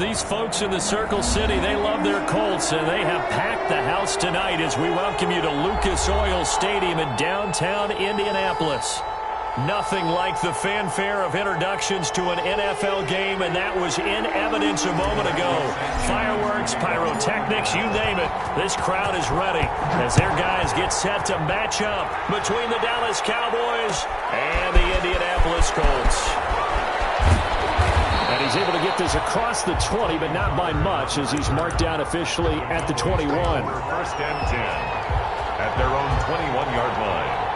these folks in the Circle City, they love their Colts, and they have packed the house tonight as we welcome you to Lucas Oil Stadium in downtown Indianapolis. Nothing like the fanfare of introductions to an NFL game, and that was in evidence a moment ago. Fireworks, pyrotechnics, you name it. This crowd is ready as their guys get set to match up between the Dallas Cowboys and the Indianapolis Colts. And he's able to get this across the 20, but not by much, as he's marked down officially at the 21. First and 10 at their own 21-yard line.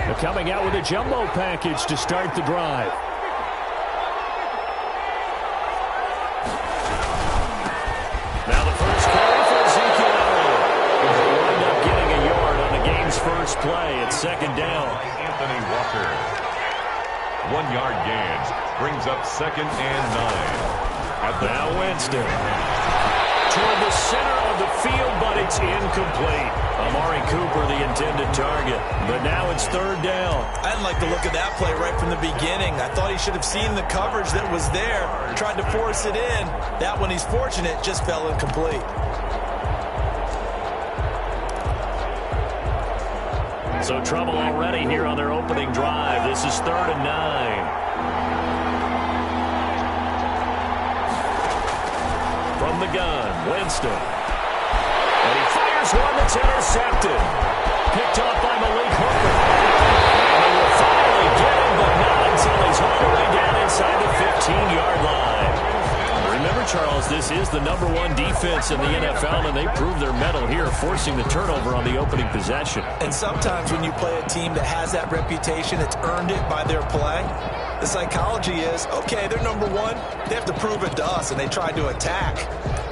They're coming out with a jumbo package to start the drive. Now the first carry for Ezekiel Elliott. He'll wind up getting a yard on the game's first play. It's second down. Anthony Walker. 1-yard gain brings up second and 9. Now Winston. Toward the center of the field, but it's incomplete. Amari Cooper, the intended target. But now it's third down. I didn't like the look of that play right from the beginning. I thought he should have seen the coverage that was there, tried to force it in. That one, he's fortunate, just fell incomplete. So trouble already here on their opening drive. This is 3rd and 9. From the gun, Winston. And he fires one that's intercepted. Picked off by Malik Hooker. And they will finally get him, but not until he's all the way down inside the 15-yard line. Remember, Charles, this is the #1 defense in the NFL, and they prove their mettle here, forcing the turnover on the opening possession. And sometimes when you play a team that has that reputation, it's earned it by their play. The psychology is, okay, they're #1. They have to prove it to us, and they tried to attack.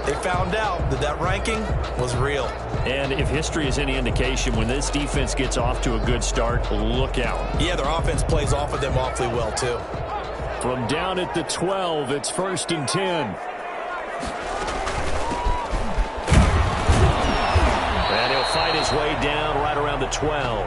They found out that that ranking was real. And if history is any indication, when this defense gets off to a good start, look out. Yeah, their offense plays off of them awfully well, too. From down at the 12, it's 1st and 10. And he'll fight his way down right around the 12.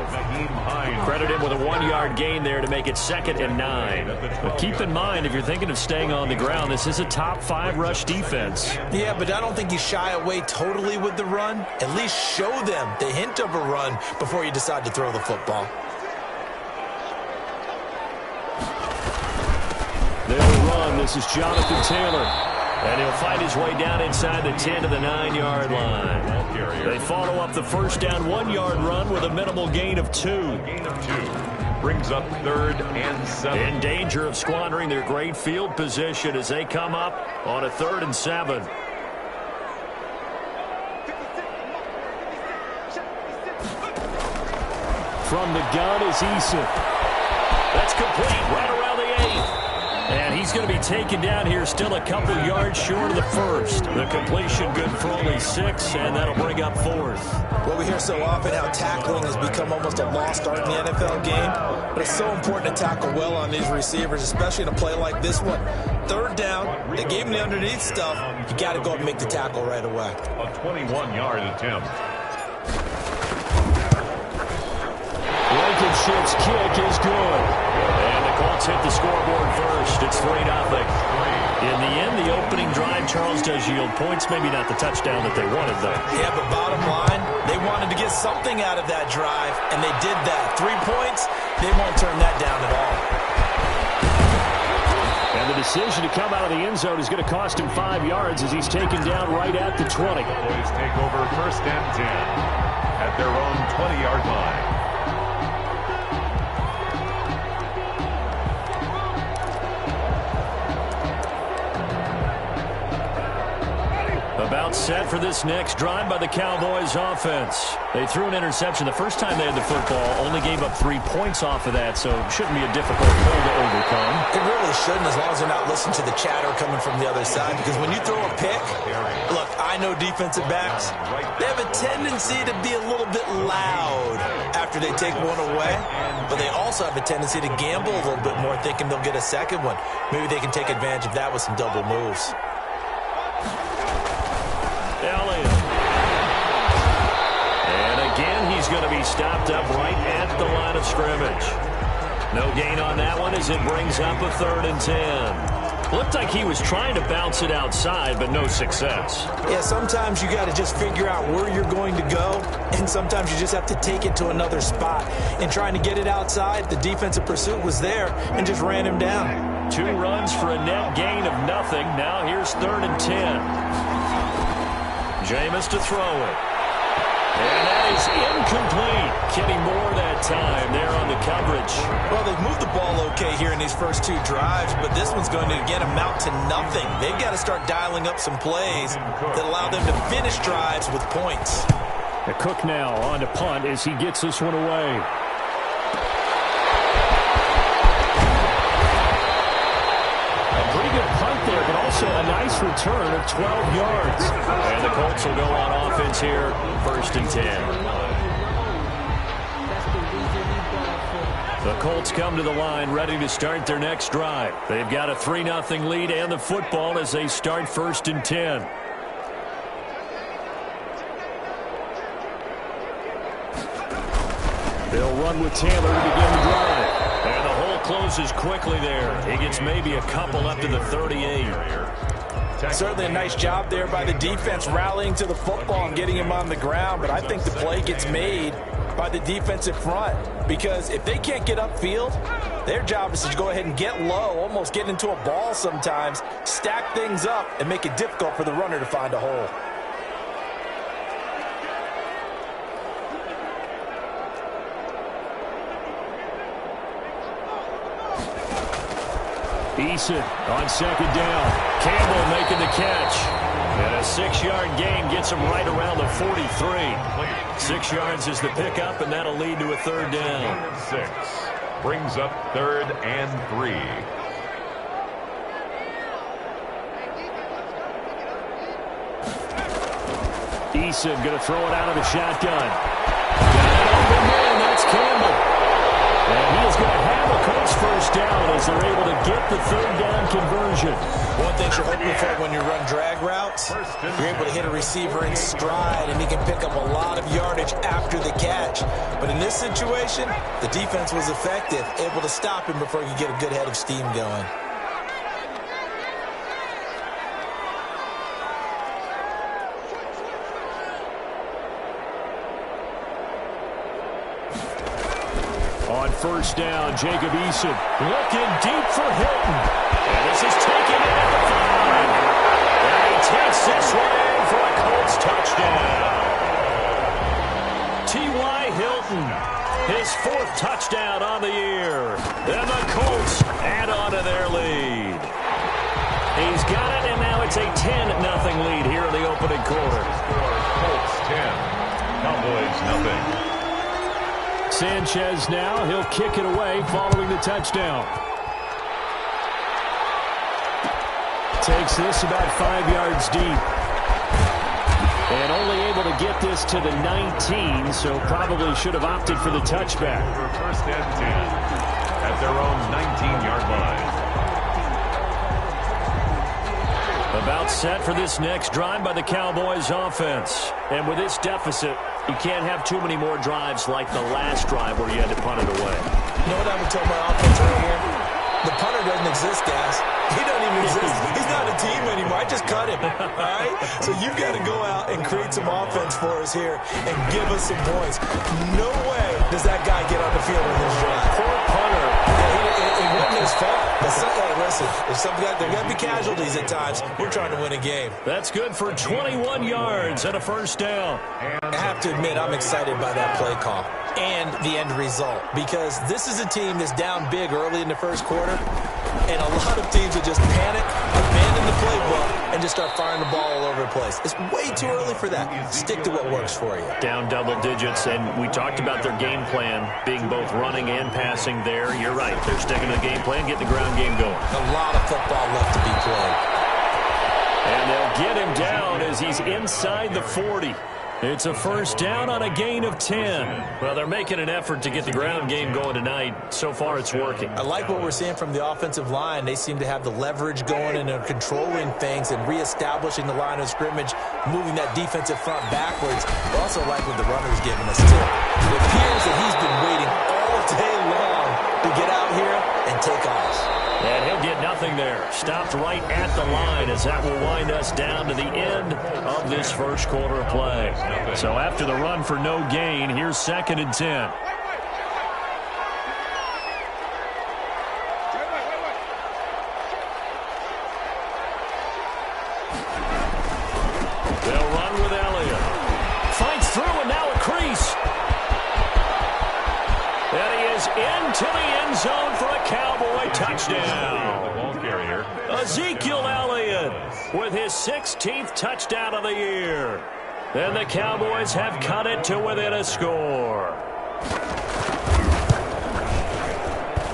Credit him with a 1-yard gain there to make it 2nd and 9. But keep in mind, if you're thinking of staying on the ground, this is a top 5 rush defense. Yeah, but I don't think you shy away totally with the run. At least show them the hint of a run before you decide to throw the football. They'll run. This is Jonathan Taylor. And he'll fight his way down inside the 10 to the 9-yard line. They follow up the first down 1-yard run with a minimal gain of 2. Brings up 3rd and 7. In danger of squandering their great field position as they come up on a 3rd and 7. From the gun is Eason. That's complete right around the 8th. And he's going to be taken down here still a couple yards short of the first. The completion good for only 6, and that'll bring up 4th. Well, we hear so often how tackling has become almost a lost art in the NFL game. But it's so important to tackle well on these receivers, especially in a play like this one. 3rd down, they gave him the underneath stuff. You got to go up and make the tackle right away. A 21-yard attempt. Blankenship's kick is good. And the Colts hit the scoreboard first. It's 3-0. In the end, the opening drive, Charles, does yield points. Maybe not the touchdown that they wanted, though. Yeah, but bottom line, they wanted to get something out of that drive, and they did that. 3 points, they won't turn that down at all. And the decision to come out of the end zone is going to cost him 5 yards as he's taken down right at the 20. Boys take over 1st and 10 at their own 20-yard line. About set for this next drive by the Cowboys offense. They threw an interception the first time they had the football, only gave up 3 points off of that, so it shouldn't be a difficult goal to overcome. It really shouldn't, as long as they're not listening to the chatter coming from the other side, because when you throw a pick, look, I know defensive backs, they have a tendency to be a little bit loud after they take one away, but they also have a tendency to gamble a little bit more, thinking they'll get a second one. Maybe they can take advantage of that with some double moves. Elliott. And again, he's going to be stopped up right at the line of scrimmage. No gain on that one as it brings up a 3rd and 10. Looked like he was trying to bounce it outside, but no success. Yeah, sometimes you got to just figure out where you're going to go, and sometimes you just have to take it to another spot. In trying to get it outside, the defensive pursuit was there and just ran him down. 2 runs for a net gain of nothing. Now here's 3rd and 10. Jameis to throw it. And that is incomplete. Kenny Moore that time there on the coverage. Well, they've moved the ball okay here in these first 2 drives, but this one's going to, again, amount to nothing. They've got to start dialing up some plays that allow them to finish drives with points. The Cook now on to punt as he gets this one away. Pretty good punt there, but also a nice return of 12 yards. And the Colts will go on offense here, 1st and 10. The Colts come to the line ready to start their next drive. They've got a 3-0 lead and the football as they start 1st and 10. They'll run with Taylor to begin the drive. And the hole closes quickly there. He gets maybe a couple up to the 38. Certainly a nice job there by the defense rallying to the football and getting him on the ground, but I think the play gets made by the defensive front because if they can't get upfield, their job is to go ahead and get low, almost get into a ball sometimes, stack things up, and make it difficult for the runner to find a hole. Eason on 2nd down. Campbell making the catch. And a 6-yard gain gets him right around the 43. 6 yards is the pickup, and that'll lead to a 3rd down. 6 brings up 3rd and 3. Eason going to throw it out of the shotgun. Got it open man, that's Campbell. And he is going to have a Colts 1st down as they're able to get the 3rd down conversion. One thing you're hoping for when you run drag routes, you're able to hit a receiver in stride, and he can pick up a lot of yardage after the catch. But in this situation, the defense was effective, able to stop him before he could get a good head of steam going. On 1st down, Jacob Eason looking deep for Hilton. And this is taken in at the 5. And he takes this one for a Colts touchdown. T.Y. Hilton, his 4th touchdown on the year. And the Colts add on to their lead. He's got it, and now it's a 10-0 lead here in the opening quarter. Colts 10, Cowboys 0. Sanchez now, he'll kick it away following the touchdown. Takes this about 5 yards deep. And only able to get this to the 19, so probably should have opted for the touchback. 1st and 10 at their own 19-yard line. About set for this next drive by the Cowboys offense. And with this deficit, you can't have too many more drives like the last drive where you had to punt it away. You know what I would tell my offense earlier? The punter doesn't exist, guys. He doesn't even exist. He's not a team anymore. I just cut him. All right? So you've got to go out and create some offense for us here and give us some points. No way does that guy get on the field in this drive. Poor punter. It wasn't his fault. Hey, listen, there got to be casualties at times. We're trying to win a game. That's good for 21 yards and a 1st down. I have to admit, I'm excited by that play call and the end result because this is a team that's down big early in the 1st quarter, and a lot of teams will just panic, abandon the playbook, and just start firing the ball all over the place. It's way too early for that. Stick to what works for you. Down double digits, and we talked about their game plan being both running and passing there. You're right. They're sticking to the game plan, getting the ground game going. A lot of football left to be played. And they'll get him down as he's inside the 40. It's a 1st down on a gain of 10. Well, they're making an effort to get the ground game going tonight. So far, it's working. I like what we're seeing from the offensive line. They seem to have the leverage going and they're controlling things and reestablishing the line of scrimmage, moving that defensive front backwards. I also like what the runner's giving us, too. It appears that he's been waiting all day long to to get out here and take off. And he'll get nothing there. Stopped right at the line as that will wind us down to the end of this first quarter of play. So after the run for no gain, here's 2nd and 10. They'll run with Elliott. Fights through and now a crease. And he is into the end zone for a Cowboy touchdown. The ball carrier. Ezekiel Elliott with his 16th touchdown of the year. And the Cowboys have cut it to within a score.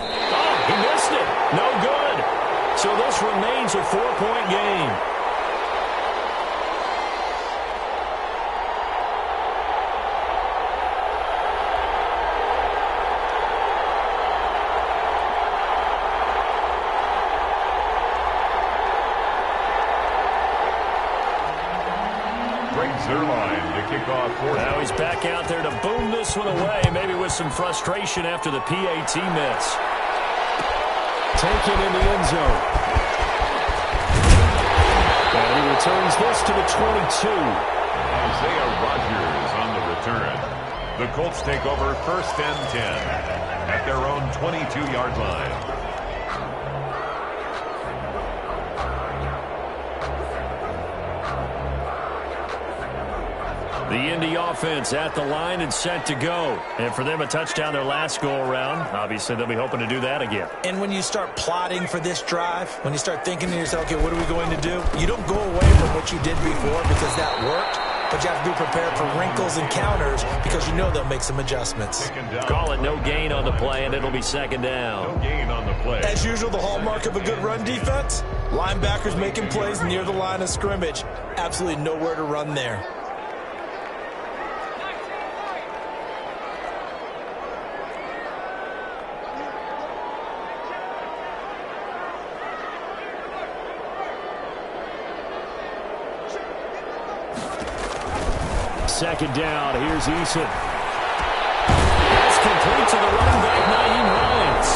Oh, he missed it. No good. So this remains a 4-point game. Now he's back out there to boom this one away, maybe with some frustration after the PAT miss. Taken in the end zone. And he returns this to the 22. Isaiah Rodgers on the return. The Colts take over 1st and 10 at their own 22-yard line. The Indy offense at the line and set to go. And for them, a touchdown their last go-around. Obviously, they'll be hoping to do that again. And when you start plotting for this drive, when you start thinking to yourself, okay, what are we going to do? You don't go away from what you did before because that worked, but you have to be prepared for wrinkles and counters because you know they'll make some adjustments. Call it no gain on the play, and it'll be 2nd down. No gain on the play. As usual, the hallmark of a good run defense, linebackers making plays near the line of scrimmage. Absolutely nowhere to run there. Second down, here's Eason. That's complete to the running back, Nyheim Hines.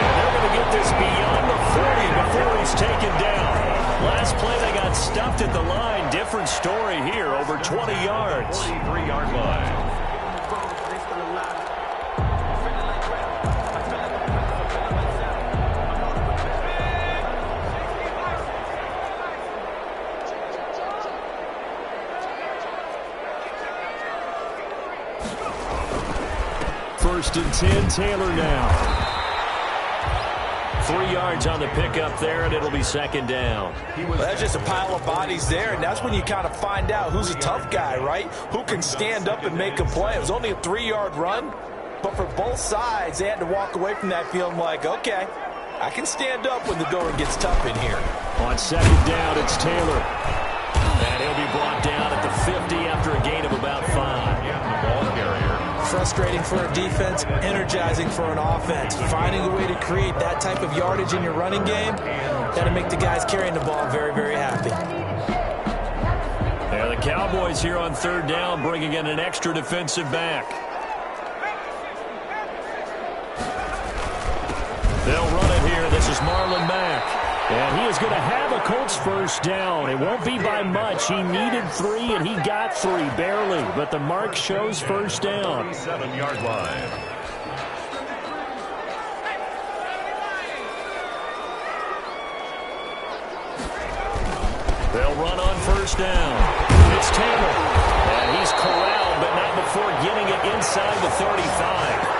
And they're going to get this beyond the 40 before he's taken down. Last play, they got stuffed at the line. Different story here, over 20 yards. 43-yard line. First and 10, Taylor now. 3 yards on the pickup there, and it'll be 2nd down. Well, that's just a pile of bodies there, and that's when you kind of find out who's a tough guy, right? Who can stand up and make a play. It was only a 3-yard run, but for both sides, they had to walk away from that feeling like, okay, I can stand up when the going gets tough in here. On 2nd down, it's Taylor. And he'll be brought down at the 50 after a gain of about 5. Yeah, the ball carrier. Frustrating for a defense, energizing for an offense. Finding a way to create that type of yardage in your running game, that'll make the guys carrying the ball very, very happy. Yeah, the Cowboys here on 3rd down, bringing in an extra defensive back. They'll run it here. This is Marlon Mack. And he is going to have a Colts first down. It won't be by much. He needed 3, and he got 3, barely. But the mark shows first down. 7-yard line. They'll run on first down. It's Taylor. And he's corralled, but not before getting it inside the 35.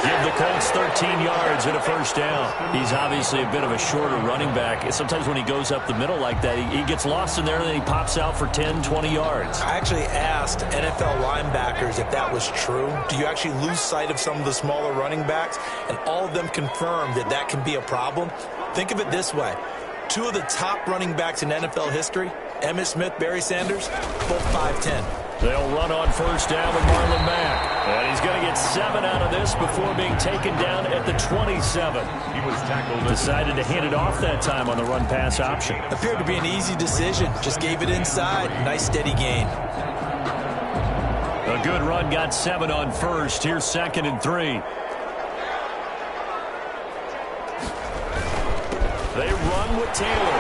Give the Colts 13 yards and a first down. He's obviously a bit of a shorter running back. Sometimes when he goes up the middle like that, he gets lost in there, and then he pops out for 10, 20 yards. I actually asked NFL linebackers if that was true. Do you actually lose sight of some of the smaller running backs? And all of them confirmed that that can be a problem. Think of it this way. 2 of the top running backs in NFL history, Emmitt Smith, Barry Sanders, both 5'10". They'll run on first down with Marlon Mack. And he's going to get 7 out of this before being taken down at the 27. He was tackled. Decided to hand it off that time on the run-pass option. Appeared to be an easy decision. Just gave it inside. Nice steady gain. A good run, got 7 on first. Here's 2nd and 3. run with Taylor.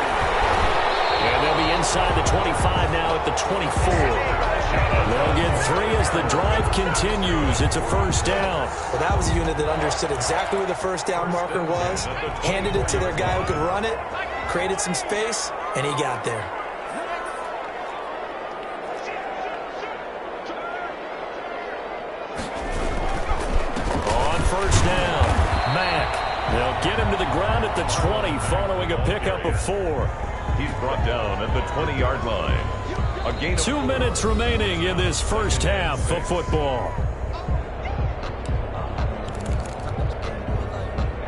And they'll be inside the 25 now at the 24. They'll get 3 as the drive continues. It's a first down. Well, that was a unit that understood exactly where the first down marker was, handed it to their guy who could run it, created some space, and he got there. On first down, Mack. They'll get him to the ground at the 20 following a pickup of 4. He's brought down at the 20-yard line. A gain of 2 minutes remaining in this first half of football.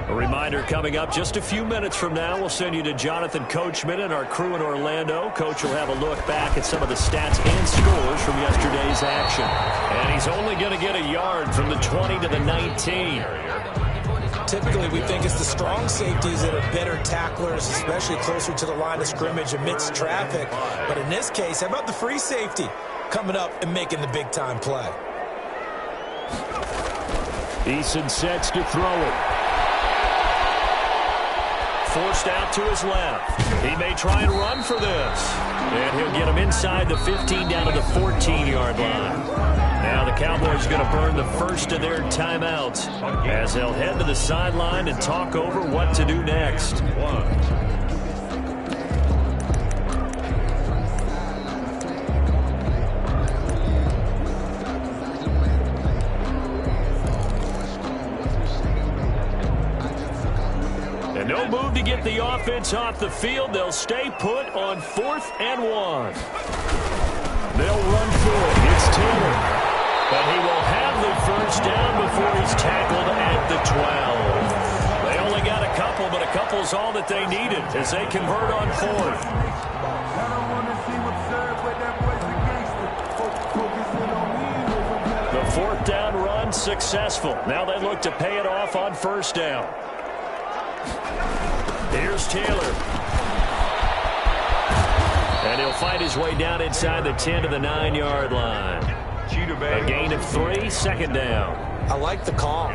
A reminder coming up just a few minutes from now. We'll send you to Jonathan Coachman and our crew in Orlando. Coach will have a look back at some of the stats and scores from yesterday's action. And he's only going to get a yard from the 20 to the 19. Typically, we think it's the strong safeties that are better tacklers, especially closer to the line of scrimmage amidst traffic. But in this case, how about the free safety coming up and making the big-time play? Eason sets to throw it. Forced out to his left. He may try and run for this. And he'll get him inside the 15 down to the 14-yard line. Now the Cowboys are going to burn the first of their timeouts as they'll head to the sideline and talk over what to do next. And no move to get the offense off the field. They'll stay put on 4th and 1. They'll run for it. It's Taylor. But he will have the first down before he's tackled at the 12. They only got a couple, but a couple's all that they needed as they convert on 4th. The 4th down run successful. Now they look to pay it off on first down. Here's Taylor. And he'll fight his way down inside the 10 to the 9-yard line. A gain of 3, second down. I like the call.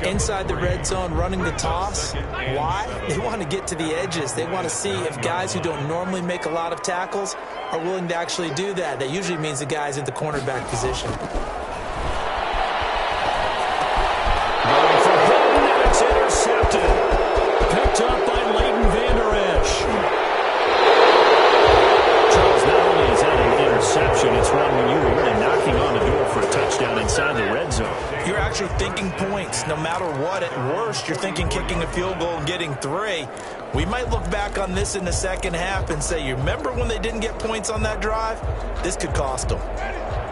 Inside the red zone, running the toss. Why? They want to get to the edges. They want to see if guys who don't normally make a lot of tackles are willing to actually do that. That usually means the guy's at the cornerback position. Going for Hilton, and it's intercepted. Picked up by Leighton Vander Esch. Charles, not only is that an interception, it's one when you were really knocking on the door for a touchdown inside the red zone. You're actually thinking points. No matter what, at worst, you're thinking kicking a field goal and getting 3. We might look back on this in the second half and say, you remember when they didn't get points on that drive? This could cost them.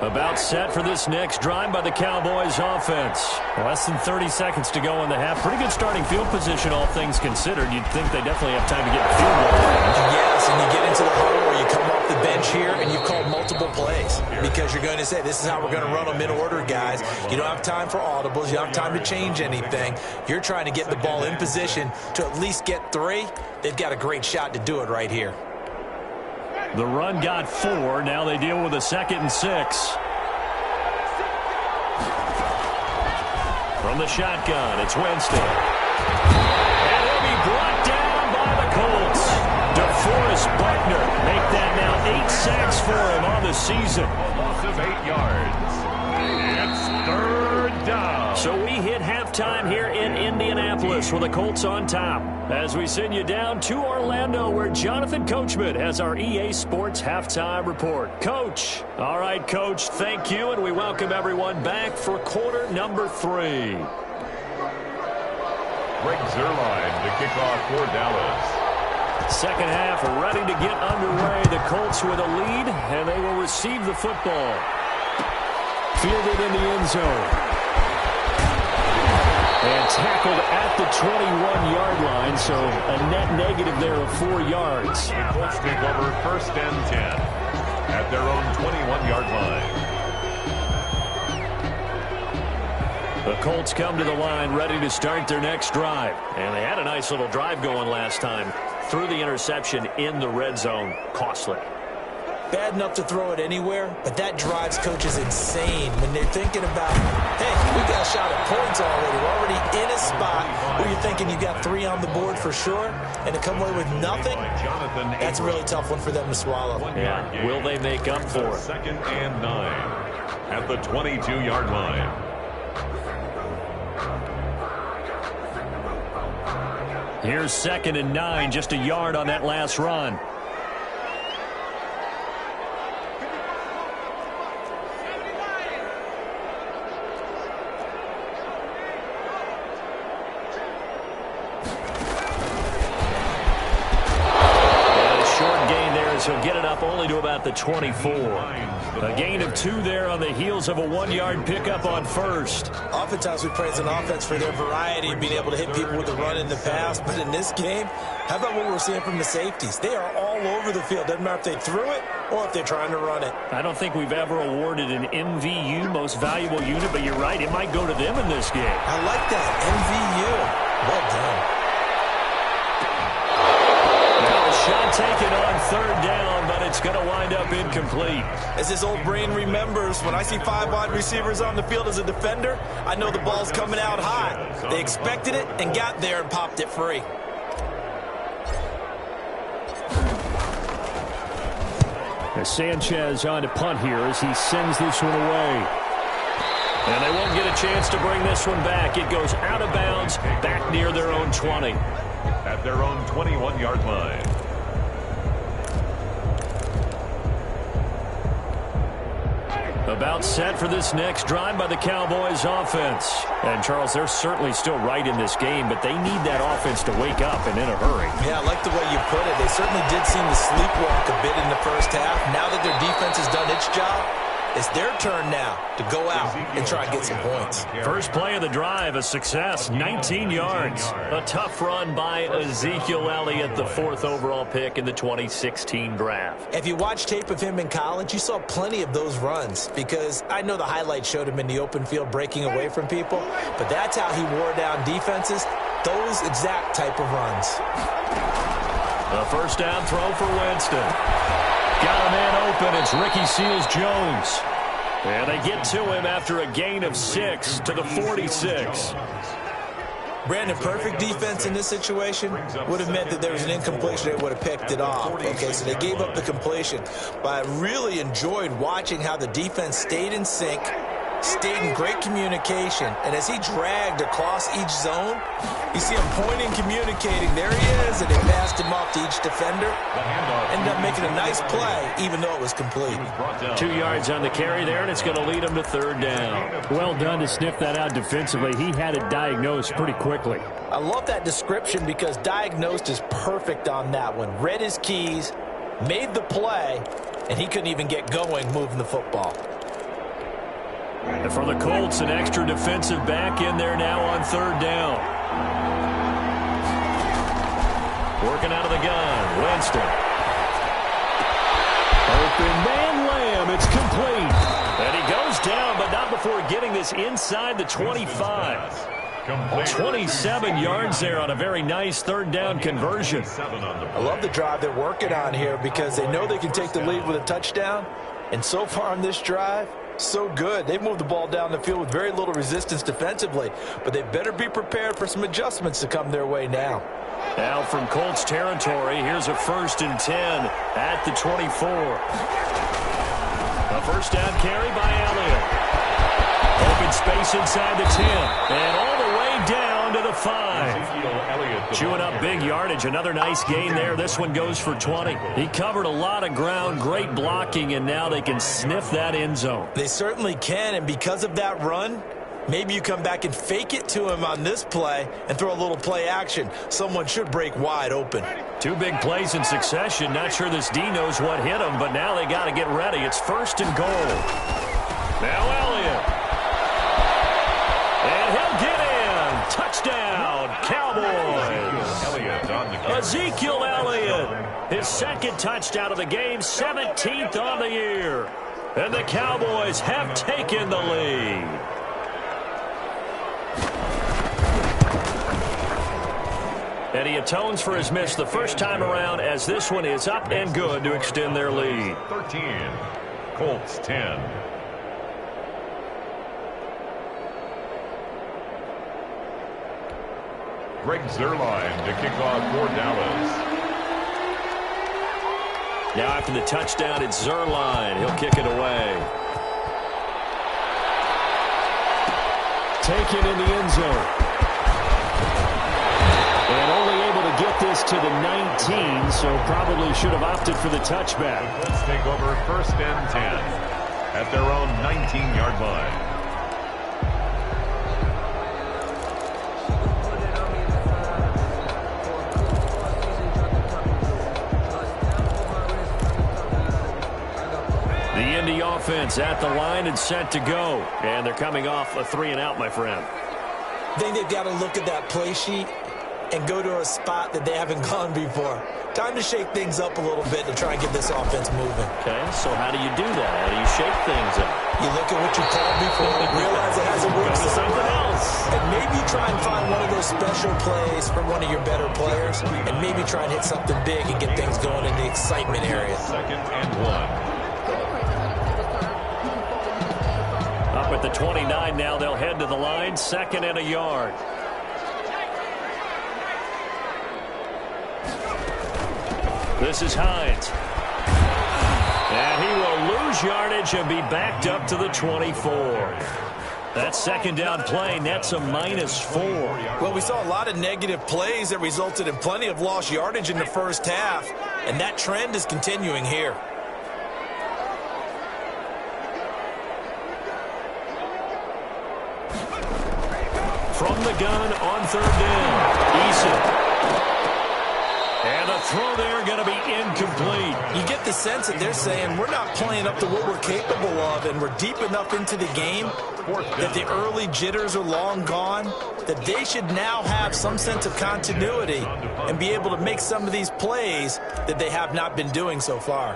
About set for this next drive by the Cowboys offense. Less than 30 seconds to go in the half. Pretty good starting field position, all things considered. You'd think they definitely have time to get the field goal range. Yes, and you get into the huddle or you come off the bench here and you've called multiple plays because you're going to say, this is how we're going to run them in order, guys. You don't have time for audibles. You don't have time to change anything. You're trying to get the ball in position to at least get 3. They've got a great shot to do it right here. The run got 4. Now they deal with a 2nd and 6. From the shotgun, it's Winston. And he'll be brought down by the Colts. DeForest Buckner make that now 8 sacks for him on the season. A loss of 8 yards. It's 3rd down. So we hit halftime here in Indianapolis with the Colts on top. As we send you down to Orlando where Jonathan Coachman has our EA Sports halftime report. Coach. All right, Coach, thank you, and we welcome everyone back for quarter number 3. Greg Zuerlein to kick off for Dallas. Second half ready to get underway. The Colts with a lead, and they will receive the football. Fielded in the end zone. And tackled at the 21-yard line, so a net negative there of 4 yards. The Colts take over 1st and 10 at their own 21-yard line. The Colts come to the line ready to start their next drive. And they had a nice little drive going last time. Through the interception in the red zone. Costly. bad enough to throw it anywhere, but that drives coaches insane when they're thinking about, hey, we got a shot at points already. We're already in a spot where you're thinking you got 3 on the board for sure, and to come away with nothing, that's a really tough one for them to swallow. Yeah, will they make up for it? 2nd and 9 at the 22-yard line. Here's 2nd and 9, just a yard on that last run. He'll get it up only to about the 24. A gain of 2 there on the heels of a 1-yard pickup on first. Oftentimes we praise an offense for their variety of being able to hit people with the run in the pass. But in this game, how about what we're seeing from the safeties? They are all over the field. Doesn't matter if they threw it or if they're trying to run it. I don't think we've ever awarded an MVU, most valuable unit, but you're right. It might go to them in this game. I like that. MVU. Well done. Shot taken on 3rd down, but it's going to wind up incomplete. As his old brain remembers, when I see 5 wide receivers on the field as a defender, I know the ball's coming out high. They expected it and got there and popped it free. As Sanchez on to punt here as he sends this one away. And they won't get a chance to bring this one back. It goes out of bounds, back near their own 20. At their own 21-yard line. About set for this next drive by the Cowboys offense. And, Charles, they're certainly still right in this game, but they need that offense to wake up and in a hurry. Yeah, I like the way you put it. They certainly did seem to sleepwalk a bit in the first half. Now that their defense has done its job, it's their turn now to go out and try and get some points. First play of the drive, a success, 19 yards. A tough run by Ezekiel Elliott, the 4th overall pick in the 2016 draft. If you watch tape of him in college, you saw plenty of those runs because I know the highlights showed him in the open field breaking away from people, but that's how he wore down defenses, those exact type of runs. A first down throw for Winston. Got a man open. It's Ricky Seals-Jones. And they get to him after a gain of 6 to the 46. Brandon, perfect defense in this situation would have meant that there was an incompletion. They would have picked it off. Okay, so they gave up the completion. But I really enjoyed watching how the defense stayed in sync, stayed in great communication, and as he dragged across each zone, you see him pointing, communicating. There he is, and they passed him off to each defender. Ended up making a nice play, even though it was complete. 2 yards on the carry there, and it's going to lead him to 3rd down. Well done to sniff that out defensively. He had it diagnosed pretty quickly. I love that description because diagnosed is perfect on that one. Read his keys, made the play, and he couldn't even get going moving the football. And for the Colts, an extra defensive back in there now on 3rd down. Working out of the gun, Winston. Open man, Lamb, it's complete. And he goes down, but not before getting this inside the 25. 27 yards there on a very nice 3rd down conversion. I love the drive they're working on here because they know they can take the lead with a touchdown. And so far on this drive, so good. They've moved the ball down the field with very little resistance defensively, but they better be prepared for some adjustments to come their way now. Now from Colts territory, here's a 1st and 10 at the 24. A first down carry by Elliott. Open space inside the 10, and all the way down to the 5. Chewing up big yardage. Another nice gain there. This one goes for 20. He covered a lot of ground, great blocking, and now they can sniff that end zone. They certainly can, and because of that run, maybe you come back and fake it to him on this play and throw a little play action. Someone should break wide open. 2 big plays in succession. Not sure this D knows what hit him, but now they got to get ready. It's 1st and goal. Now Elliott. And he'll get in. Touchdown, Cowboys. Ezekiel Elliott, his 2nd touchdown of the game, 17th on the year. And the Cowboys have taken the lead. And he atones for his miss the first time around as this one is up and good to extend their lead. 13, Colts 10. Greg Zuerlein to kick off for Dallas. Now after the touchdown, it's Zuerlein. He'll kick it away. Taken in the end zone. And only able to get this to the 19, so probably should have opted for the touchback. The Colts take over first and 10 at their own 19-yard line. The Indy offense at the line and set to go. And they're coming off a 3-and-out, my friend. I think they've got to look at that play sheet and go to a spot that they haven't gone before. Time to shake things up a little bit to try and get this offense moving. Okay, so how do you do that? How do you shake things up? You look at what you called before, realize it hasn't worked so something well, else. and maybe try and find one of those special plays from one of your better players, and maybe try and hit something big and get things going in the excitement area. Second and 1. Up at the 29 now, they'll head to the line, second and a yard. This is Hines. And he will lose yardage and be backed up to the 24. That second down play nets a -4. Well, we saw a lot of negative plays that resulted in plenty of lost yardage in the first half, and that trend is continuing here. From the gun on third down, Eason. And a throw there going to be incomplete. You get the sense that they're saying we're not playing up to what we're capable of, and we're deep enough into the game that the early jitters are long gone, that they should now have some sense of continuity and be able to make some of these plays that they have not been doing so far.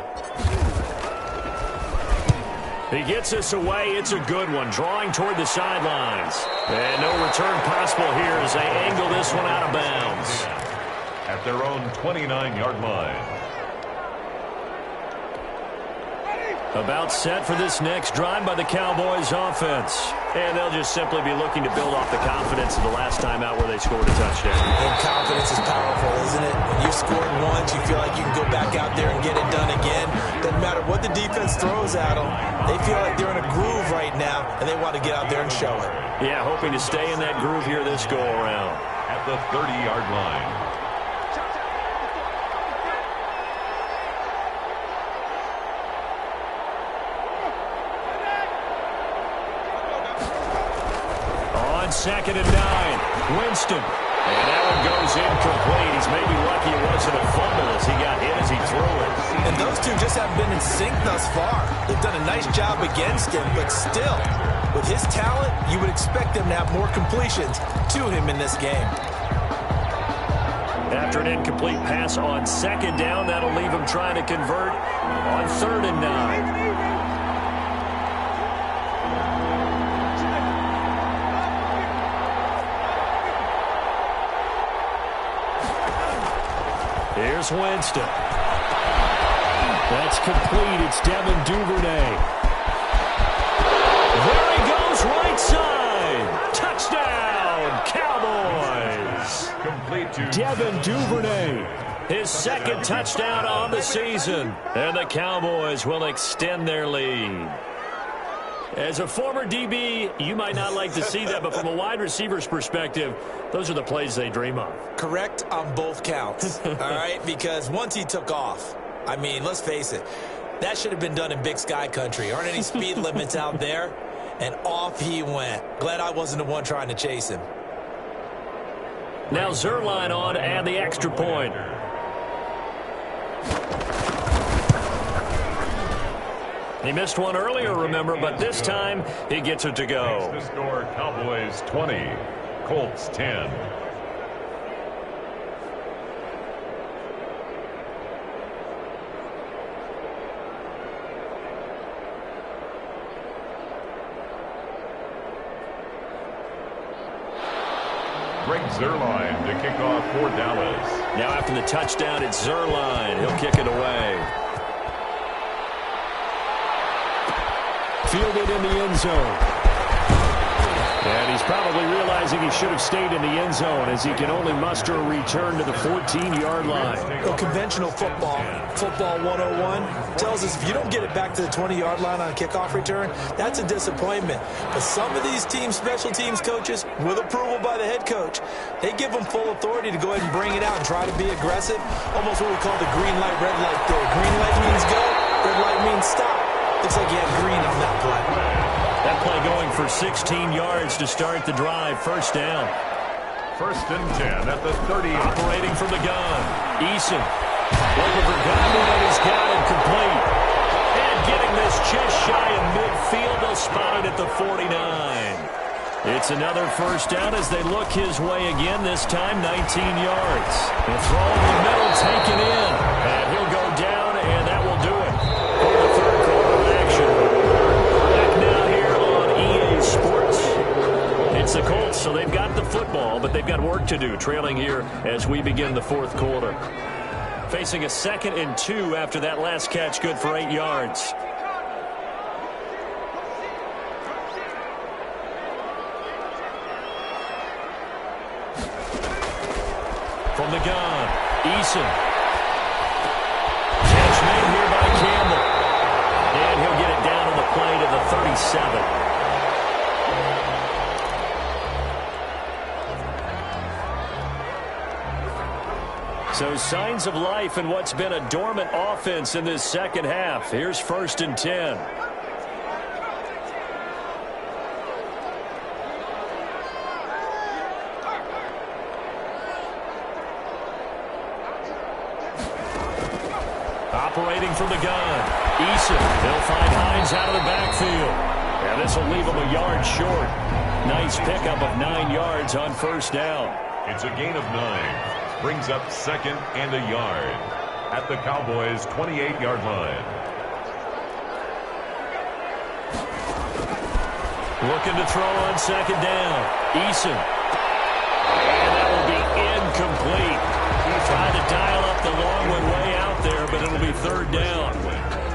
He gets this away. It's a good one. Drawing toward the sidelines. And no return possible here as they angle this one out of bounds. At their own 29-yard line. About set for this next drive by the Cowboys offense. And they'll just simply be looking to build off the confidence of the last time out where they scored a touchdown. And confidence is powerful, isn't it? When you've scored once, you feel like you can go back out there and get it done again. Doesn't matter what the defense throws at them. They feel like they're in a groove right now, and they want to get out there and show it. Yeah, hoping to stay in that groove here this go-around. At the 30-yard line. Second and 9. Winston. And that one goes incomplete. He's maybe lucky it wasn't a fumble as he got hit as he threw it. And those two just haven't been in sync thus far. They've done a nice job against him, but still, with his talent, you would expect them to have more completions to him in this game. After an incomplete pass on second down, that'll leave him trying to convert on third and 9. Here's Winston. That's complete. It's Devin Duvernay. There he goes, right side. Touchdown, Cowboys. Complete to Devin Duvernay. His second touchdown on the season. And the Cowboys will extend their lead. As a former DB, you might not like to see that, but from a wide receiver's perspective, those are the plays they dream of. Correct on both counts, all right? Because once he took off, I mean, let's face it, that should have been done in Big Sky country. Aren't any speed limits out there? And off he went. Glad I wasn't the one trying to chase him. Now Zuerlein on to add the extra point. He missed one earlier, remember, but this time he gets it to go. The score, Cowboys 20, Colts 10. Greg Zuerlein to kick off for Dallas. Now after the touchdown, it's Zuerlein. He'll kick it away. Fielded in the end zone. And he's probably realizing he should have stayed in the end zone as he can only muster a return to the 14-yard line. Well, conventional football 101, tells us if you don't get it back to the 20-yard line on a kickoff return, that's a disappointment. But some of these teams, special teams coaches, with approval by the head coach, they give them full authority to go ahead and bring it out and try to be aggressive. Almost what we call the green light, red light theory. Green light means go, red light means stop. Looks like he had green on that play. That play going for 16 yards to start the drive. First down. 1st and 10 at the 30. Operating from the gun. Eason. Looking for Godwin, and he's got it complete. And getting this just shy of midfield. They'll spot it at the 49. It's another first down as they look his way again, this time 19 yards. The throw in the middle taken in. And he'll go down, and that will do it for the third quarter of action. Back now here on EA Sports. It's the Colts, so they've got the football, but they've got work to do, trailing here as we begin the fourth quarter. Facing a 2nd and 2 after that last catch, good for 8 yards. From the gun, Eason. Catch made here by Campbell. And he'll get it down on the play to the 37. So signs of life in what's been a dormant offense in this second half. Here's 1st and 10. Operating from the gun. Eason. They'll find Hines out of the backfield. And this will leave him a yard short. Nice pickup of 9 yards on first down. It's a gain of 9. Brings up 2nd and a yard at the Cowboys' 28-yard line. Looking to throw on 2nd down. Eason. And that will be incomplete. He tried to dial up the long one way out there, but it'll be 3rd down.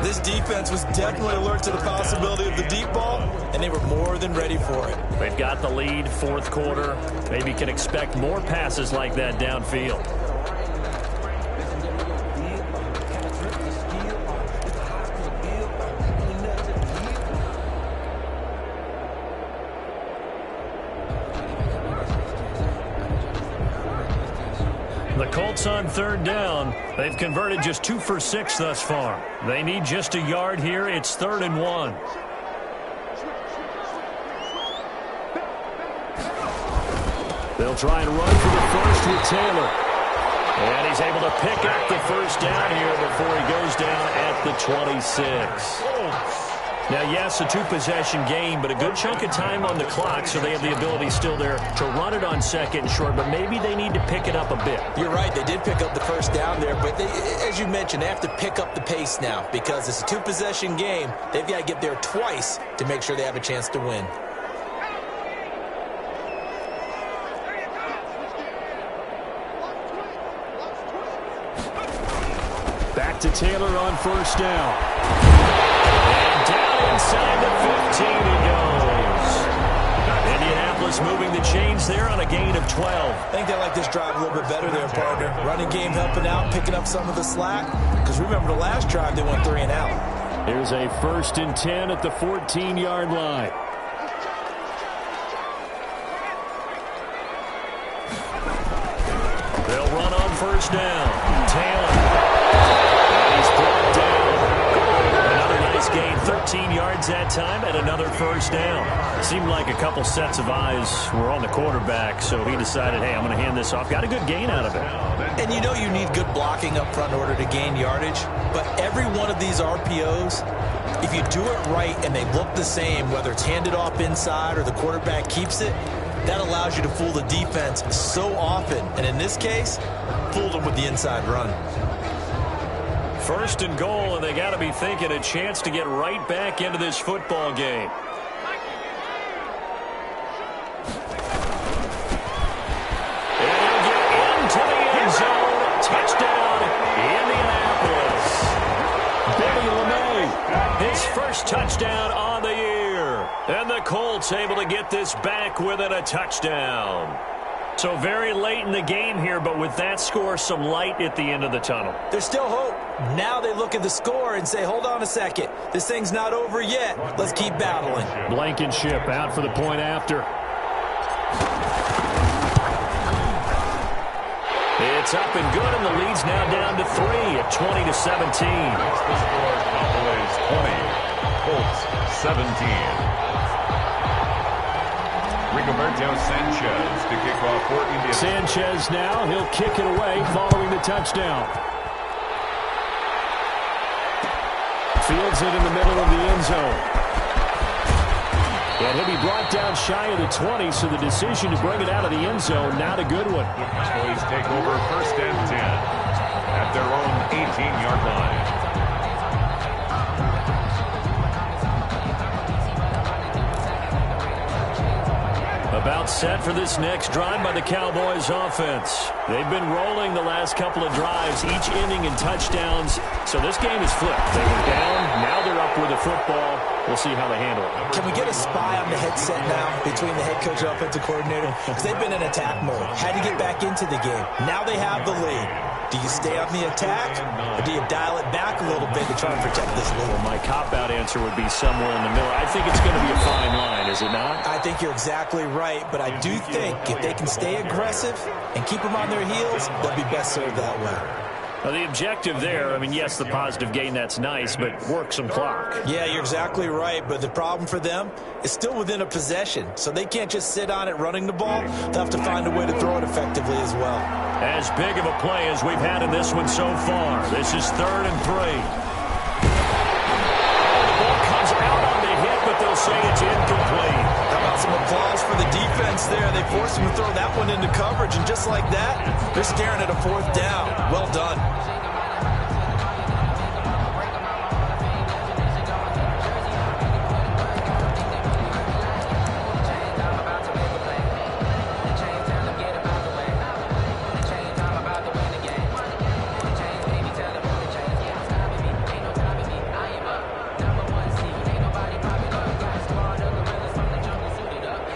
This defense was definitely alert to the possibility of the deep ball, and they were more than ready for it. They've got the lead, fourth quarter. Maybe can expect more passes like that downfield. The Colts on 3rd down. They've converted just 2 for 6 thus far. They need just a yard here. It's 3rd and 1. They'll try and run for the first with Taylor. And he's able to pick up the first down here before he goes down at the 26. Now, yes, a 2-possession game, but a good chunk of time on the clock, so they have the ability still there to run it on 2nd and short, but maybe they need to pick it up a bit. You're right. They did pick up the first down there, but they, as you mentioned, they have to pick up the pace now because it's a 2-possession game. They've got to get there twice to make sure they have a chance to win. Back to Taylor on first down. Down inside the 15 he goes. Indianapolis moving the chains there on a gain of 12. I think they like this drive a little bit better there, partner. Running game helping out, picking up some of the slack. Because remember the last drive, they went 3 and out. Here's a 1st and 10 at the 14-yard line. They'll run on first down. Taylor. Gain 13 yards that time and another first down. Seemed like a couple sets of eyes were on the quarterback, so he decided, hey, I'm going to hand this off. Got a good gain out of it. And you know you need good blocking up front in order to gain yardage, but every one of these RPOs, if you do it right and they look the same, whether it's handed off inside or the quarterback keeps it, that allows you to fool the defense so often. And in this case, fooled them with the inside run. 1st and goal, and they got to be thinking a chance to get right back into this football game. first touchdown on the year. And the Colts able to get this back within a touchdown. So very late in the game here, but with that score, some light at the end of the tunnel. There's still hope. Now they look at the score and say, hold on a second. This thing's not over yet. Let's keep battling. Blankenship out for the point after. It's up and good, and the lead's now down to 3 at 20-17. That's the score. Cowboys 20, Colts 17. Rigoberto Sanchez to kick off for India. Sanchez now, he'll kick it away following the touchdown. Fields it in the middle of the end zone. And he'll be brought down shy of the 20, so the decision to bring it out of the end zone, not a good one. The Cowboys take over first and 10 at their own 18-yard line. About set for this next drive by the Cowboys offense. They've been rolling the last couple of drives, each ending in touchdowns. So this game is flipped. They were down, now they're up with the football. We'll see how they handle it. Can we get a spy on the headset now between the head coach and offensive coordinator? Because they've been in attack mode. Had to get back into the game. Now they have the lead. Do you stay on the attack, or do you dial it back a little bit to try and protect this lead? Well, my cop-out answer would be somewhere in the middle. I think it's going to be a fine line, is it not? I think you're exactly right, but I do think if they can stay aggressive and keep them on their heels, they'll be best served that way. Well, the objective there, I mean, yes, the positive gain, that's nice, but work some clock. Yeah, you're exactly right, but the problem for them is still within a possession, so they can't just sit on it running the ball. They'll have to find a way to throw it effectively as well. As big of a play as we've had in this one so far. This is 3rd and 3. The ball comes out on the hit, but they'll say it's incomplete. How about some applause for the defense there? They forced him to throw that one into coverage, and just like that, they're staring at a 4th down. Well done.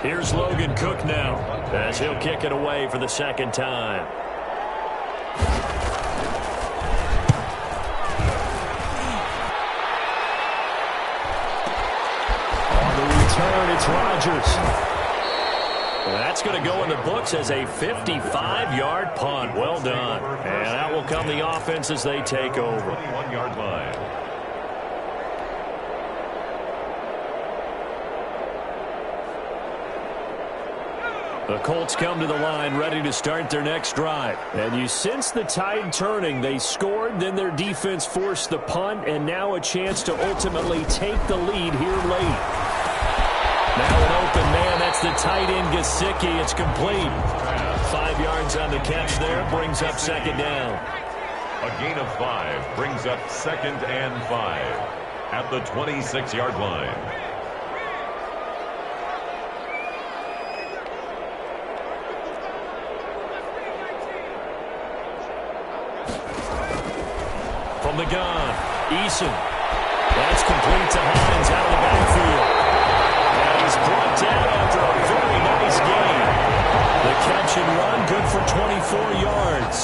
Here's Logan Cook now, as he'll kick it away for the 2nd time. On the return, it's Rodgers. That's going to go in the books as a 55-yard punt. Well done. And out will come the offense as they take over. 21-yard line. The Colts come to the line ready to start their next drive. And you sense the tide turning. They scored, then their defense forced the punt, and now a chance to ultimately take the lead here late. Now an open man. That's the tight end, Gesicki. It's complete. 5 yards on the catch there. Brings up 2nd down. A gain of 5 brings up 2nd and 5 at the 26-yard line. From the gun, Eason. That's complete to Hines out of the backfield. And he's brought down after a very nice gain. The catch and run, good for 24 yards.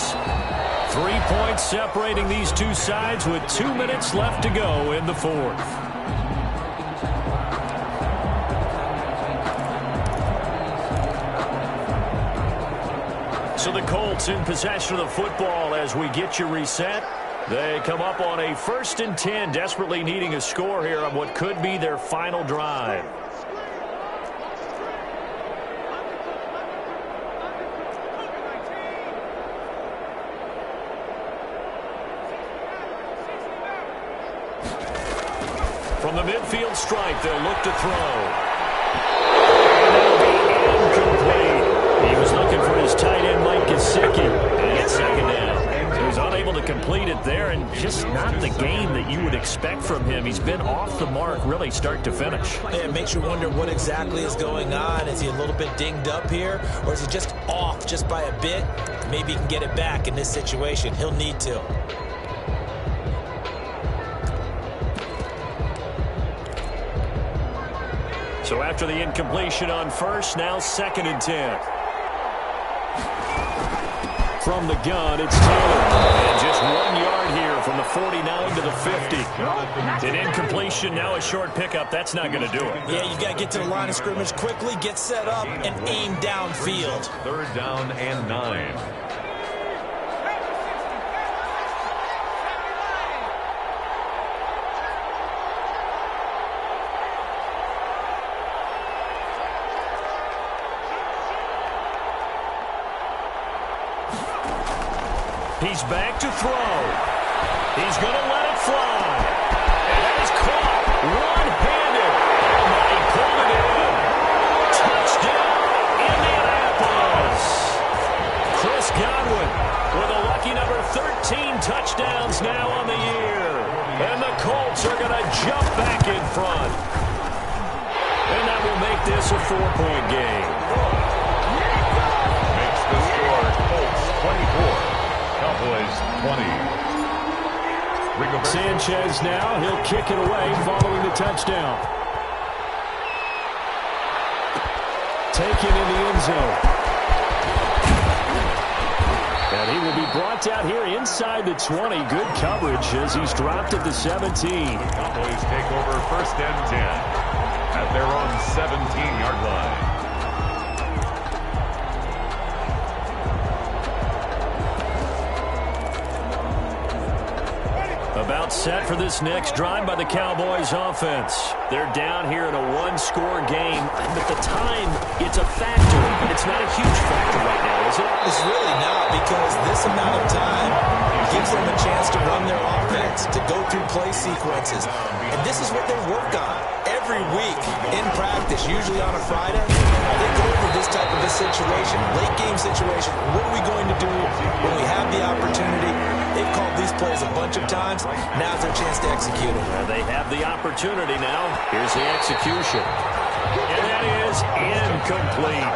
3 points separating these two sides with 2 minutes left to go in the 4th. So the Colts in possession of the football as we get you reset. They come up on a 1st and 10, desperately needing a score here on what could be their final drive. From the midfield stripe, they'll look to throw. And it'll be incomplete. He was looking for his tight end, Mike Gesicki. And it's 2nd down. He was unable to complete it there, and just not the game that you would expect from him. He's been off the mark, really, start to finish. Yeah, it makes you wonder what exactly is going on. Is he a little bit dinged up here, or is he just off just by a bit? Maybe he can get it back in this situation. He'll need to. So after the incompletion on first, now 2nd and 10. From the gun, it's Taylor. And just 1 yard here from the 49 to the 50. An incompletion, now a short pickup. That's not going to do it. Yeah, you got to get to the line of scrimmage quickly, get set up, and aim downfield. 3rd down and 9. He's back to throw. He's going to let it fly. And that is caught one-handed. And he pulled it in. Touchdown, Indianapolis. Chris Godwin with a lucky number 13 touchdowns now on the year. And the Colts are going to jump back in front. And that will make this a 4-point game. Makes the score Colts 24. Cowboys 20. Sanchez now, he'll kick it away following the touchdown. Taken in the end zone. And he will be brought down here inside the 20. Good coverage as he's dropped at the 17. Cowboys take over 1st and 10 at their own 17-yard line. About set for this next drive by the Cowboys offense. They're down here in a one-score game, but the time, it's a factor. It's not a huge factor right now, is it? It's really not, because this amount of time gives them a chance to run their offense, to go through play sequences. And this is what they work on every week in practice, usually on a Friday. They go over this type of a situation, late game situation. What are we going to do when we have the opportunity? They've called these plays a bunch of times. Now's their chance to execute it. They have the opportunity now. Here's the execution. And that is incomplete.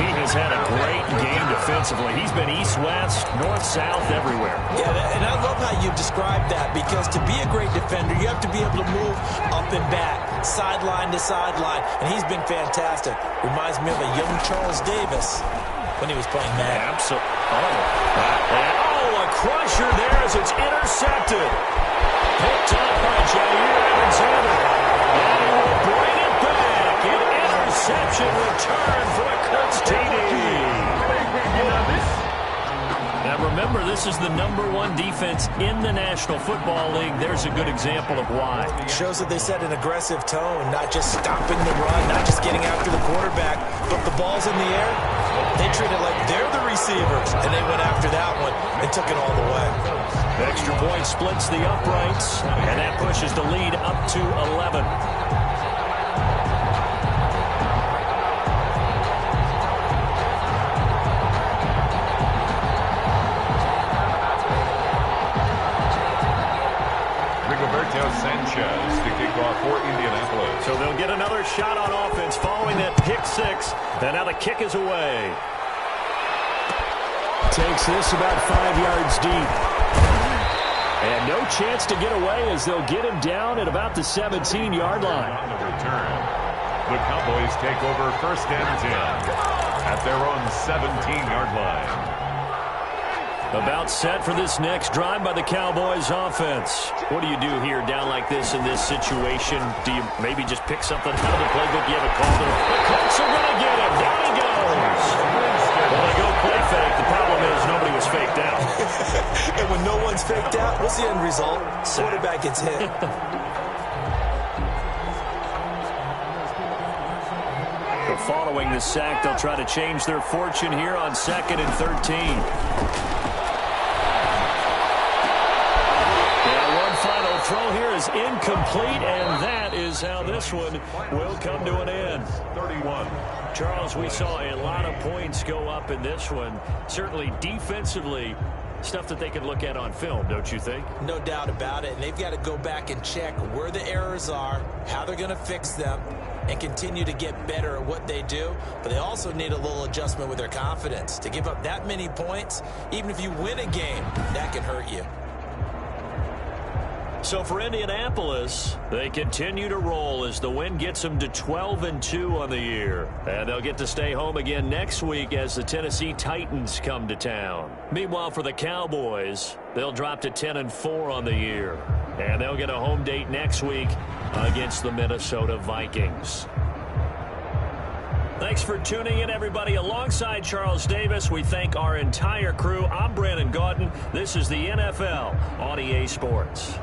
He has had a great game defensively. He's been east-west, north-south, everywhere. Yeah, and I love how you described that, because to be a great defender, you have to be able to move up and back, sideline to sideline, and he's been fantastic. Reminds me of a young Charles Davis when he was playing Madden. Absolutely. A crusher there as it's intercepted. Picked up by Jair Alexander. And he will bring it back. An interception return for a Colts TD. Now remember, this is the #1 defense in the National Football League. There's a good example of why. Shows that they set an aggressive tone, not just stopping the run, not just getting after the quarterback, but the ball's in the air. They treat it like they're the receivers, and they went after that one and took it all the way. The extra point splits the uprights, and that pushes the lead up to 11. Sanchez to kick off for Indianapolis. So they'll get another shot on offense following that pick 6. And now the kick is away. Takes this about 5 yards deep. And no chance to get away as they'll get him down at about the 17-yard line. On the return, the Cowboys take over 1st and 10 at their own 17-yard line. About set for this next drive by the Cowboys offense. What do you do here down like this in this situation? Do you maybe just pick something out of the playbook you haven't called it? The Colts are going to get him. Down he goes. Well, they go play fake. The problem is nobody was faked out. And when no one's faked out, what's the end result? Quarterback gets hit. Following the sack, they'll try to change their fortune here on 2nd and 13. Throw here is incomplete, and that is how this one will come to an end. 31. Charles, we saw a lot of points go up in this one. Certainly defensively, stuff that they can look at on film, don't you think? No doubt about it. And they've got to go back and check where the errors are, how they're going to fix them, and continue to get better at what they do. But they also need a little adjustment with their confidence. To give up that many points, even if you win a game, that can hurt you. So for Indianapolis, they continue to roll as the win gets them to 12-2 on the year. And they'll get to stay home again next week as the Tennessee Titans come to town. Meanwhile, for the Cowboys, they'll drop to 10-4 on the year. And they'll get a home date next week against the Minnesota Vikings. Thanks for tuning in, everybody. Alongside Charles Davis, we thank our entire crew. I'm Brandon Gaudin. This is the NFL on EA Sports.